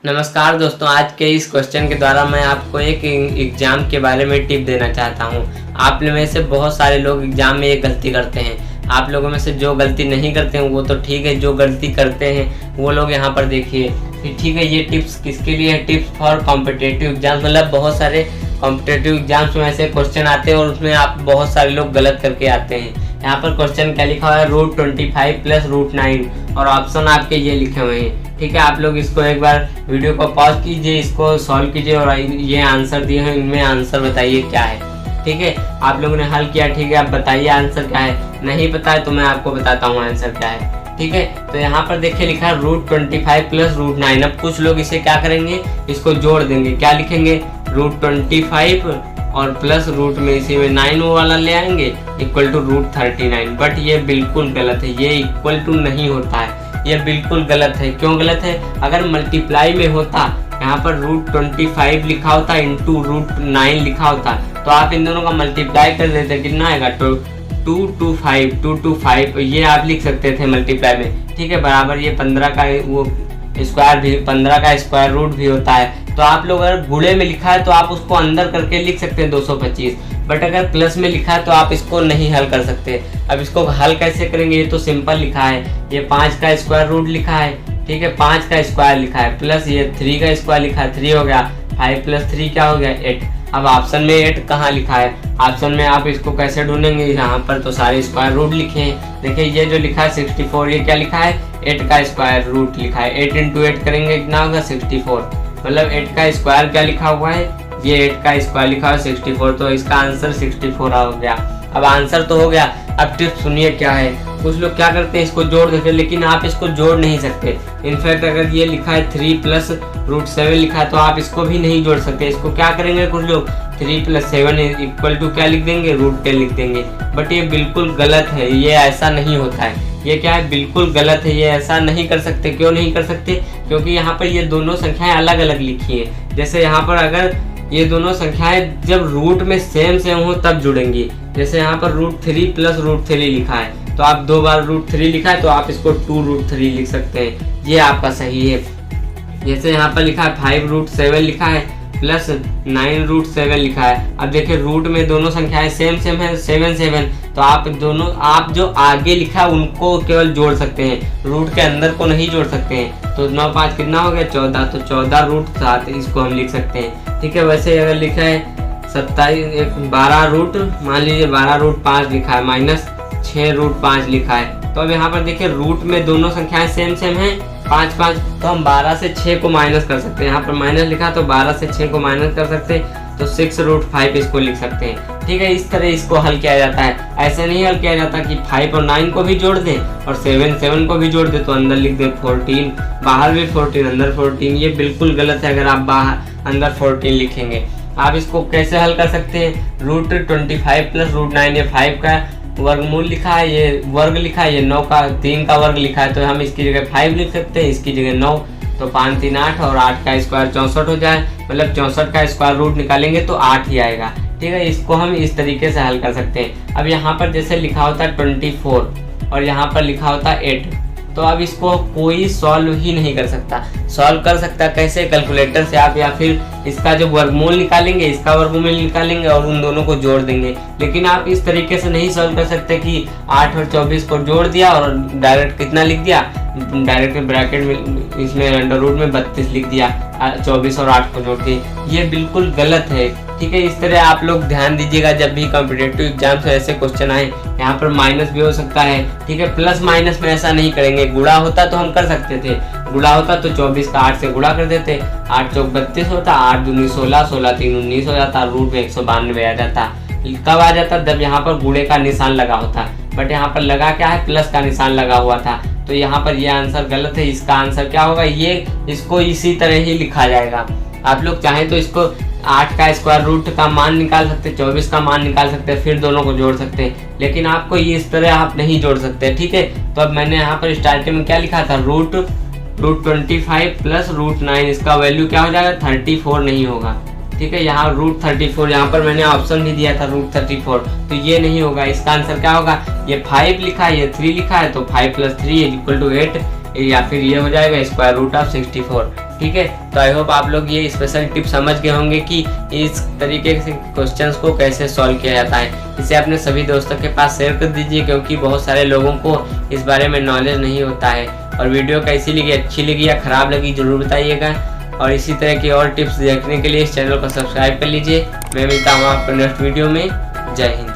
नमस्कार दोस्तों, आज के इस क्वेश्चन के द्वारा मैं आपको एक एग्ज़ाम के बारे में टिप देना चाहता हूं। आप में से बहुत सारे लोग एग्ज़ाम में एक गलती करते हैं। आप लोगों में से जो गलती नहीं करते हैं वो तो ठीक है, जो गलती करते हैं वो लोग यहाँ पर देखिए। ठीक है, ये टिप्स किसके लिए है? Tips for competitive exams. मतलब बहुत सारे कॉम्पिटिटिव एग्जाम्स में ऐसे क्वेश्चन आते हैं और उसमें आप बहुत सारे लोग गलत करके आते हैं। यहाँ पर क्वेश्चन क्या लिखा हुआ है? √25 + √9 और ऑप्शन आपके ये लिखे हुए हैं। ठीक है, आप लोग इसको एक बार वीडियो को पॉज कीजिए, इसको सॉल्व कीजिए और ये आंसर दिए हैं, इनमें आंसर बताइए क्या है। ठीक है, आप लोगों ने हल किया, ठीक है, आप बताइए आंसर क्या है। नहीं पता है तो मैं आपको बताता हूँ आंसर क्या है। ठीक है, तो यहाँ पर देखिए लिखा है √25 + √9। अब कुछ लोग इसे क्या करेंगे, इसको जोड़ देंगे। क्या लिखेंगे? √25 और प्लस रूट में इसी में 9 वाला ले आएंगे इक्वल टू √39। बट ये बिल्कुल गलत है, ये इक्वल टू नहीं होता है, ये बिल्कुल गलत है। क्यों गलत है? अगर मल्टीप्लाई में होता, यहाँ पर √25 लिखा होता इंटू √9 लिखा होता तो आप इन दोनों का मल्टीप्लाई कर देते, कितना आएगा? 225 ये आप लिख सकते थे मल्टीप्लाई में। ठीक है, बराबर ये 15 का वो स्क्वायर भी, 15 का स्क्वायर रूट भी होता है। तो आप लोग अगर गुणे में लिखा है तो आप उसको अंदर करके लिख सकते हैं 225। बट अगर प्लस में लिखा है तो आप इसको नहीं हल कर सकते। अब इसको हल कैसे करेंगे? ये तो सिंपल लिखा है, ये 5 का स्क्वायर रूट लिखा है। ठीक है, 5 का स्क्वायर लिखा है प्लस ये 3 का स्क्वायर लिखा है, 3 हो गया। 5 + 3 क्या हो गया? 8। अब ऑप्शन में 8 कहाँ लिखा है? ऑप्शन में आप इसको कैसे ढूंढेंगे? यहाँ पर तो सारे स्क्वायर रूट लिखे हैं। देखिए ये जो लिखा है 64, ये क्या लिखा है? 8 का स्क्वायर रूट लिखा है। 8 × 8 करेंगे कितना होगा? 64। मतलब 8 का स्क्वायर क्या लिखा हुआ है? ये 8 का स्क्वायर लिखा है 64, तो इसका आंसर 64 हो गया। अब आंसर तो हो गया। अब टिप्स सुनिए क्या है। कुछ लोग क्या करते हैं, इसको जोड़ देते हैं, लेकिन आप इसको जोड़ नहीं सकते। इनफैक्ट अगर ये लिखा है 3 + √7 लिखा है तो आप इसको भी नहीं जोड़ सकते। इसको क्या करेंगे कुछ लोग? 3 + 7 इक्वल टू क्या लिख देंगे? √10 लिख देंगे। बट ये बिल्कुल गलत है, ये ऐसा नहीं होता है। ये क्या है? बिल्कुल गलत है, ये ऐसा नहीं कर सकते। क्यों नहीं कर सकते? क्योंकि यहाँ पर ये दोनों संख्याएं अलग अलग लिखी हैं। जैसे यहाँ पर अगर ये दोनों संख्याएं जब रूट में सेम हो तब जुड़ेंगी। जैसे यहाँ पर √3 + √3 लिखा है तो आप 2 बार √3 लिखा है तो आप इसको 2√3 लिख सकते हैं, ये आपका सही है। जैसे यहाँ पर लिखा है 5√7 लिखा है प्लस 9√7 लिखा है। अब देखिए रूट में दोनों संख्याएं सेम है, 7 तो आप जो आगे लिखा है उनको केवल जोड़ सकते हैं, रूट के अंदर को नहीं जोड़ सकते हैं। तो 9 5 कितना हो गया? 14। तो 14√7 इसको हम लिख सकते हैं। ठीक है, वैसे अगर लिखा है 12 मान लीजिए 12√5 लिखा है माइनस 6√5 लिखा है। तो अब यहाँ पर देखिए रूट में दोनों संख्याएं सेम हैं 5 5, तो हम 12 से 6 को माइनस कर सकते हैं। यहाँ पर माइनस लिखा तो 12 से 6 को माइनस कर सकते हैं, तो 6√5 इसको लिख सकते हैं। ठीक है, इस तरह इसको हल किया जाता है। ऐसे नहीं हल किया जाता कि 5 और 9 को भी जोड़ दें और 7 को भी जोड़ दें तो अंदर लिख दें 14, बाहर भी 14 अंदर 14। ये बिल्कुल गलत है अगर आप बाहर अंदर 14 लिखेंगे। आप इसको कैसे हल कर सकते हैं? √25 + √9, ये 5 का वर्गमूल लिखा है, ये वर्ग लिखा है, ये 9 का 3 का वर्ग लिखा है, तो हम इसकी जगह 5 लिख सकते हैं, इसकी जगह 9। तो 5 3 8 और 8 का स्क्वायर 64 हो जाए, मतलब 64 का स्क्वायर रूट निकालेंगे तो 8 ही आएगा। ठीक है, इसको हम इस तरीके से हल कर सकते हैं। अब यहाँ पर जैसे लिखा होता है 24 और यहाँ पर लिखा होता है 8, तो अब इसको कोई सॉल्व ही नहीं कर सकता। सॉल्व कर सकता कैसे? कैलकुलेटर से आप, या फिर इसका जो वर्गमूल निकालेंगे, इसका वर्गमूल निकालेंगे और उन दोनों को जोड़ देंगे। लेकिन आप इस तरीके से नहीं सॉल्व कर सकते कि 8 और 24 को जोड़ दिया और डायरेक्ट कितना लिख दिया, डायरेक्ट ब्रैकेट में इसमें अंडर रूट में 32 लिख दिया 24 और 8 को जोड़ के। ये बिल्कुल गलत है। ठीक है, इस तरह आप लोग ध्यान दीजिएगा जब भी कॉम्पिटिटिव एग्जाम से ऐसे क्वेश्चन आए। यहाँ पर माइनस भी हो सकता है। ठीक है, प्लस माइनस में ऐसा नहीं करेंगे। गुणा होता तो हम कर सकते थे, गुणा होता तो 24 का 8 से गुणा कर देते, 8 चौक 32 होता, 8 दूनी 16, 16 3 19 हो जाता, रूट में 192 आ जाता। कब आ जाता? जब यहाँ पर गुणे का निशान लगा होता। बट यहाँ पर लगा क्या है? प्लस का निशान लगा हुआ था, तो यहाँ पर ये आंसर गलत है। इसका आंसर क्या होगा? इसको इसी तरह ही लिखा जाएगा। आप लोग चाहें तो इसको 8 का स्क्वायर रूट का मान निकाल सकते, 24 का मान निकाल सकते, फिर दोनों को जोड़ सकते हैं, लेकिन आपको ये इस तरह आप नहीं जोड़ सकते। ठीक है, तो अब मैंने यहाँ पर स्टार्टिंग में क्या लिखा था? √25 + √9, इसका वैल्यू क्या हो जाएगा? 34 नहीं होगा। ठीक है, यहाँ √34, यहाँ पर मैंने ऑप्शन भी दिया था √34, तो ये नहीं होगा। इसका आंसर क्या होगा? ये 5 लिखा है, ये 3 लिखा है, तो 5 + 3 = 8, या फिर ये हो जाएगा √64। ठीक है। तो आई होप आप लोग ये स्पेशल टिप समझ गए होंगे कि इस तरीके से क्वेश्चंस को कैसे सॉल्व किया जाता है। इसे अपने सभी दोस्तों के पास शेयर कर दीजिए, क्योंकि बहुत सारे लोगों को इस बारे में नॉलेज नहीं होता है। और वीडियो कैसी लगी, अच्छी लगी या ख़राब लगी ज़रूर बताइएगा। और इसी तरह की और टिप्स देखने के लिए इस चैनल को सब्सक्राइब कर लीजिए। मैं मिलता हूँ आपको नेक्स्ट वीडियो में। जय हिंद।